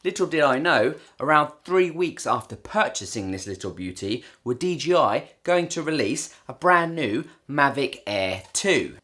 Little did I know, around 3 weeks after purchasing this little beauty, were DJI going to release a brand new Mavic Air 2.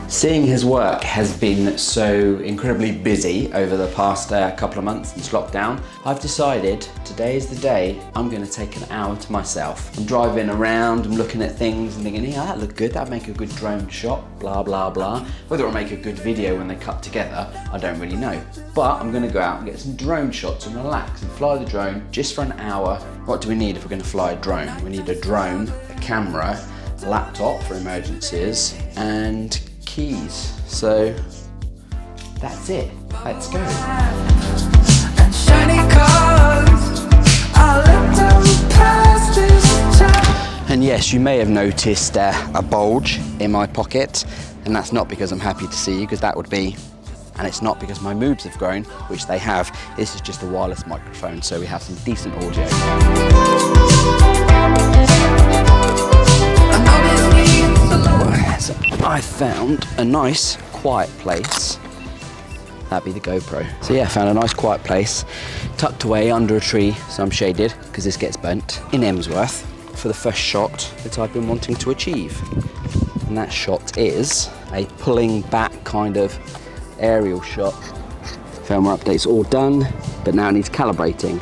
Seeing his work has been so incredibly busy over the past couple of months since lockdown, I've decided today is the day I'm going to take an hour to myself. I'm driving around, I'm looking at things and thinking, yeah, that looked good, that'd make a good drone shot, blah, blah, blah. Whether it'll make a good video when they cut together, I don't really know. But I'm going to go out and get some drone shots and relax and fly the drone just for an hour. What do we need if we're going to fly a drone? We need a drone, a camera, a laptop for emergencies, and keys. So that's it. Let's go. And yes, you may have noticed a bulge in my pocket, and that's not because I'm happy to see you, because that would be, and it's not because my moves have grown, which they have. This is just a wireless microphone, so we have some decent audio. So I found a nice quiet place. That'd be the GoPro. So yeah, I found a nice quiet place tucked away under a tree, so I'm shaded because this gets burnt, in Emsworth for the first shot that I've been wanting to achieve. And that shot is a pulling back kind of aerial shot. Firmware update's all done, but now it needs calibrating.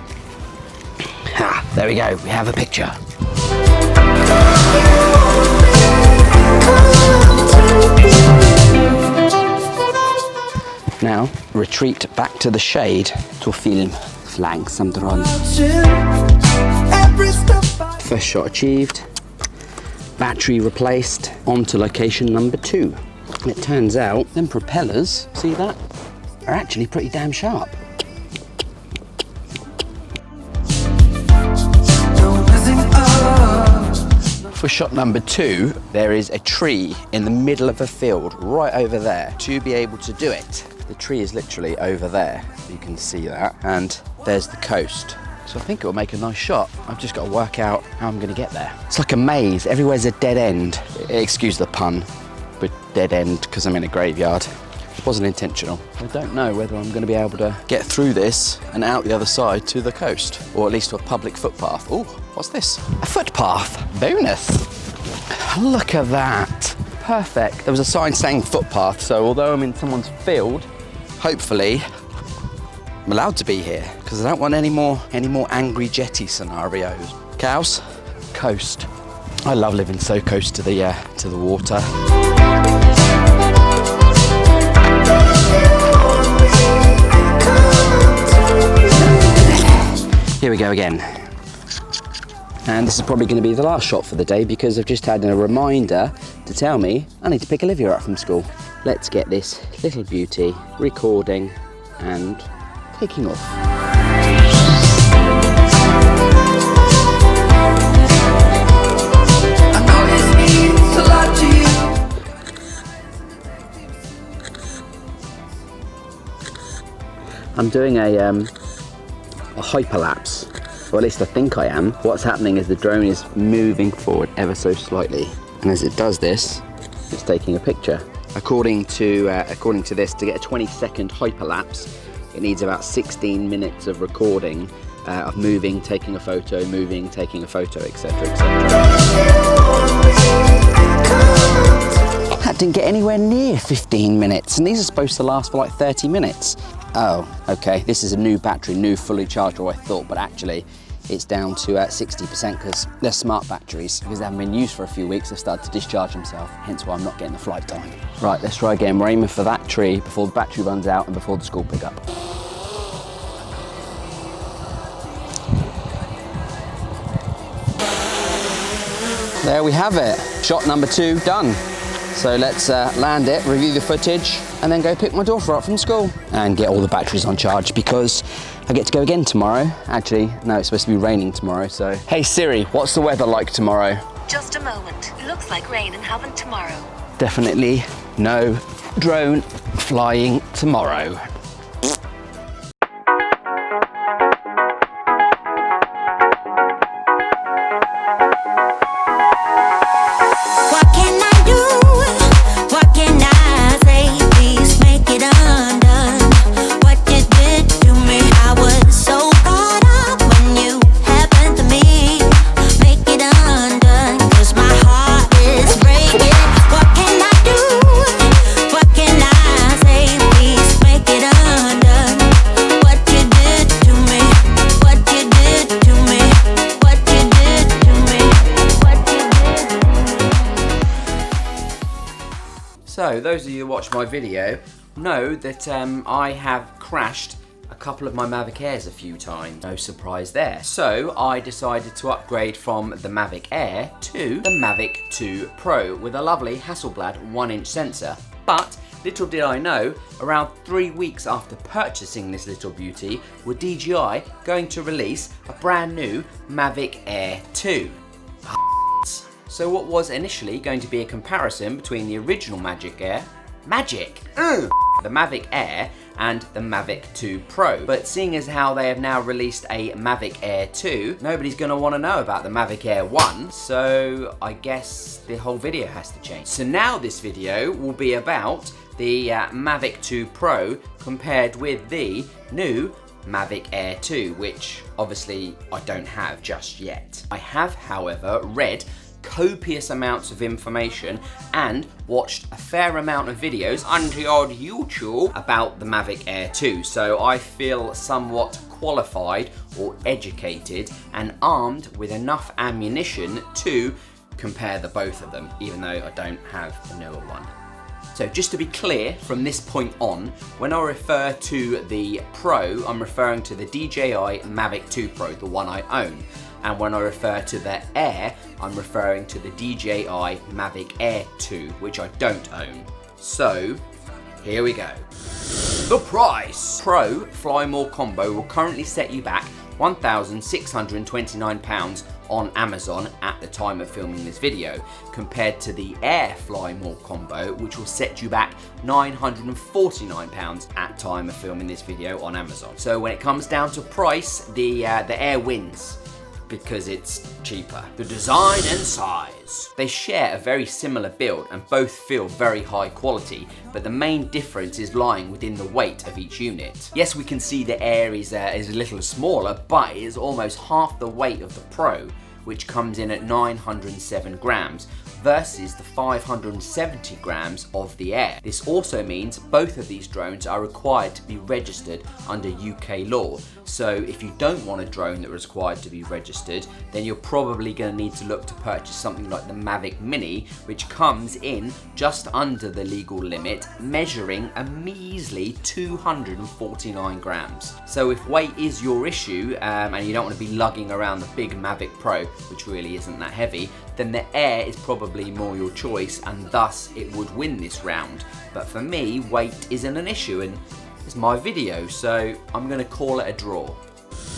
Ha, there we go, we have a picture. Now, retreat back to the shade to film flank some drone. First shot achieved, battery replaced, on to location number 2. It turns out, them propellers, see that, are actually pretty damn sharp. For shot number 2, there is a tree in the middle of a field right over there. To be able to do it, the tree is literally over there. You can see that. And there's the coast. So I think it will make a nice shot. I've just got to work out how I'm going to get there. It's like a maze. Everywhere's a dead end. Excuse the pun, but dead end because I'm in a graveyard. It wasn't intentional. I don't know whether I'm going to be able to get through this and out the other side to the coast, or at least to a public footpath. Oh, what's this? A footpath. Bonus. Look at that. Perfect. There was a sign saying footpath, so although I'm in someone's field, hopefully I'm allowed to be here, because I don't want any more Angry Jetti scenarios. Cows, coast. I love living so close to the water. Here we go again. And this is probably going to be the last shot for the day, because I've just had a reminder to tell me I need to pick Olivia up from school. Let's get this little beauty recording and taking off. I'm doing a hyperlapse, or at least I think I am. What's happening is the drone is moving forward ever so slightly, and as it does this, it's taking a picture. According to this, to get a 20-second hyperlapse, it needs about 16 minutes of recording of moving, taking a photo, moving, taking a photo, etc., etc. That didn't get anywhere near 15 minutes, and these are supposed to last for like 30 minutes. Oh, okay, this is a new battery, new fully charged, or I thought, but actually it's down to 60% because they're smart batteries. Because they haven't been used for a few weeks, they've started to discharge themselves, hence why I'm not getting the flight time. Right, let's try again. We're aiming for that tree before the battery runs out and before the school pickup. There we have it. Shot number 2 done. So let's land it, review the footage, and then go pick my daughter up from school and get all the batteries on charge, because I get to go again tomorrow. Actually, no, it's supposed to be raining tomorrow, so. Hey Siri, what's the weather like tomorrow? Just a moment. Looks like rain and heaven tomorrow. Definitely no drone flying tomorrow. So those of you who watch my video know that I have crashed a couple of my Mavic Airs a few times. No surprise there. So I decided to upgrade from the Mavic Air to the Mavic 2 Pro with a lovely Hasselblad 1-inch sensor. But little did I know, around 3 weeks after purchasing this little beauty, were DJI going to release a brand new Mavic Air 2. So what was initially going to be a comparison between the original Mavic Air, the Mavic Air and the Mavic 2 Pro. But seeing as how they have now released a Mavic Air 2, nobody's going to want to know about the Mavic Air 1, so I guess the whole video has to change. So now this video will be about the Mavic 2 Pro compared with the new Mavic Air 2, which obviously I don't have just yet. I have, however, read copious amounts of information and watched a fair amount of videos on YouTube about the Mavic Air 2, so I feel somewhat qualified or educated and armed with enough ammunition to compare the both of them, even though I don't have the newer one. So just to be clear, from this point on, when I refer to the Pro, I'm referring to the DJI Mavic 2 Pro, the one I own. And when I refer to the Air, I'm referring to the DJI Mavic Air 2, which I don't own. So, here we go. The price! Pro Fly More Combo will currently set you back £1,629 on Amazon at the time of filming this video, compared to the Air Fly More Combo, which will set you back £949 at time of filming this video on Amazon. So when it comes down to price, the Air wins, because it's cheaper. The design and size. They share a very similar build and both feel very high quality, but the main difference is lying within the weight of each unit. Yes, we can see the Air is a little smaller, but it is almost half the weight of the Pro, which comes in at 907 grams, versus the 570 grams of the Air. This also means both of these drones are required to be registered under UK law. So if you don't want a drone that is required to be registered, then you're probably going to need to look to purchase something like the Mavic Mini, which comes in just under the legal limit, measuring a measly 249 grams. So if weight is your issue, and you don't want to be lugging around the big Mavic Pro, which really isn't that heavy, then the Air is probably more your choice, and thus it would win this round. But for me, weight isn't an issue, and it's my video, so I'm gonna call it a draw.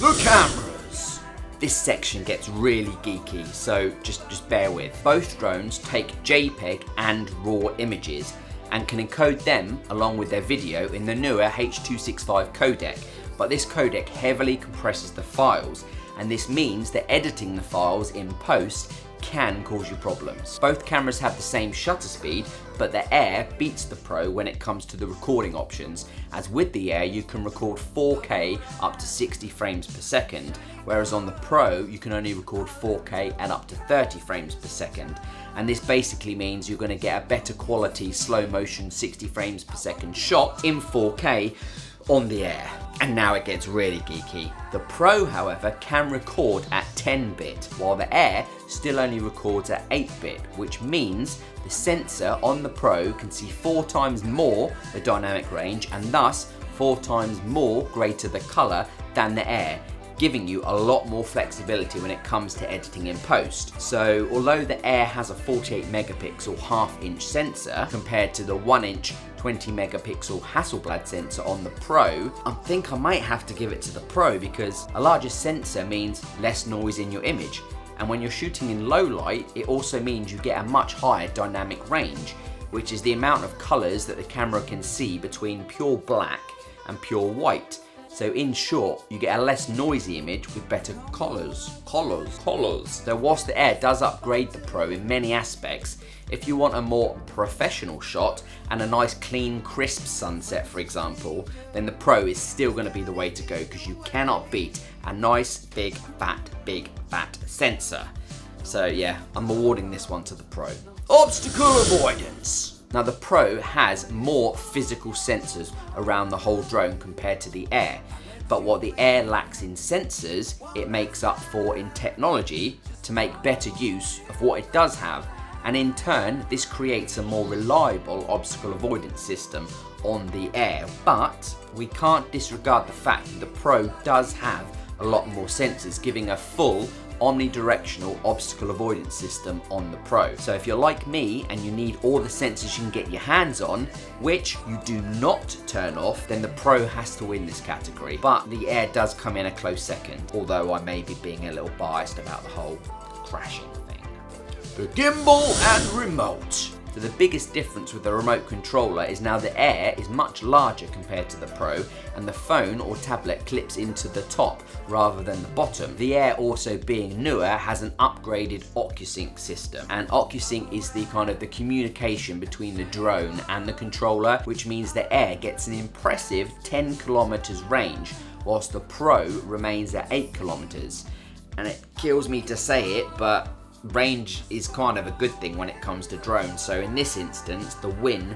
The cameras. This section gets really geeky, so just bear with. Both drones take JPEG and RAW images and can encode them along with their video in the newer H.265 codec, but this codec heavily compresses the files, and this means that editing the files in post can cause you problems. Both cameras have the same shutter speed, but the Air beats the Pro when it comes to the recording options, as with the Air you can record 4K up to 60 frames per second, whereas on the Pro you can only record 4K at up to 30 frames per second. And this basically means you're going to get a better quality slow motion 60 frames per second shot in 4K on the Air. And now it gets really geeky. The Pro, however, can record at 10-bit, while the Air still only records at 8-bit, which means the sensor on the Pro can see 4 times more the dynamic range, and thus 4 times more greater the colour than the Air, giving you a lot more flexibility when it comes to editing in post. So although the Air has a 48 megapixel half-inch sensor compared to the 1-inch 20 megapixel Hasselblad sensor on the Pro, I think I might have to give it to the Pro, because a larger sensor means less noise in your image, and when you're shooting in low light it also means you get a much higher dynamic range, which is the amount of colours that the camera can see between pure black and pure white. So in short, you get a less noisy image with better colours. So whilst the Air does upgrade the Pro in many aspects, if you want a more professional shot and a nice clean crisp sunset for example, then the Pro is still going to be the way to go, because you cannot beat a nice big fat sensor. So yeah, I'm awarding this one to the Pro. Obstacle avoidance. Now the Pro has more physical sensors around the whole drone compared to the Air, but what the Air lacks in sensors, it makes up for in technology to make better use of what it does have, and in turn this creates a more reliable obstacle avoidance system on the Air. But we can't disregard the fact that the Pro does have a lot more sensors, giving a full omnidirectional obstacle avoidance system on the Pro. So if you're like me and you need all the sensors you can get your hands on, which you do not turn off, then the Pro has to win this category. But the Air does come in a close second, although I may be being a little biased about the whole crashing thing. The gimbal and remote. So the biggest difference with the remote controller is now the Air is much larger compared to the Pro, and the phone or tablet clips into the top rather than the bottom. The Air, also being newer, has an upgraded OcuSync system, and OcuSync is the kind of the communication between the drone and the controller, which means the Air gets an impressive 10 kilometers range, whilst the Pro remains at 8 kilometers. And it kills me to say it, but range is kind of a good thing when it comes to drones, so in this instance the win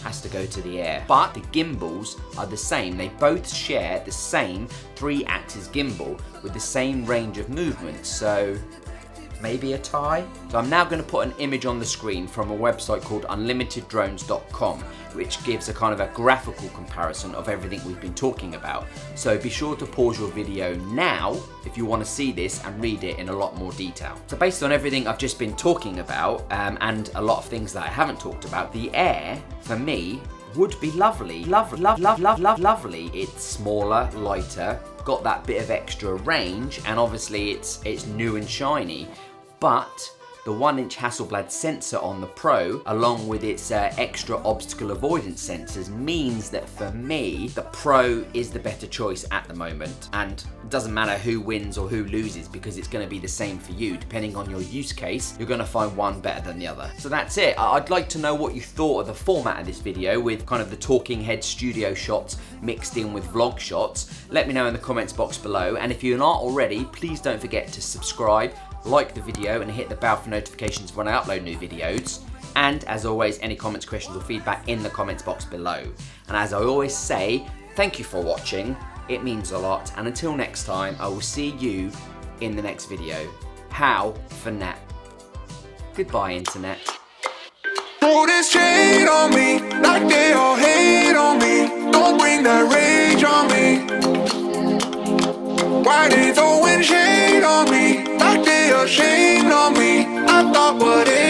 has to go to the Air. But the gimbals are the same, they both share the same 3-axis gimbal with the same range of movement, so maybe a tie? So I'm now going to put an image on the screen from a website called unlimiteddrones.com, which gives a kind of a graphical comparison of everything we've been talking about. So be sure to pause your video now if you want to see this and read it in a lot more detail. So based on everything I've just been talking about, and a lot of things that I haven't talked about, the Air, for me, would be lovely. Lovely. It's smaller, lighter, got that bit of extra range, and obviously it's new and shiny. But the 1-inch Hasselblad sensor on the Pro, along with its extra obstacle avoidance sensors, means that for me, the Pro is the better choice at the moment. And it doesn't matter who wins or who loses, because it's going to be the same for you. Depending on your use case, you're going to find one better than the other. So that's it. I'd like to know what you thought of the format of this video, with kind of the talking head studio shots mixed in with vlog shots. Let me know in the comments box below. And if you're not already, please don't forget to subscribe, like the video, and hit the bell for notifications when I upload new videos. And as always, any comments, questions or feedback in the comments box below. And as I always say, thank you for watching, it means a lot, and until next time, I will see you in the next video. How for Nat. Goodbye, internet. Throw this shade on me, like they all hate on me. Don't bring that rage on me. Why they throwing shade on me, like they ashamed on me? I thought, what is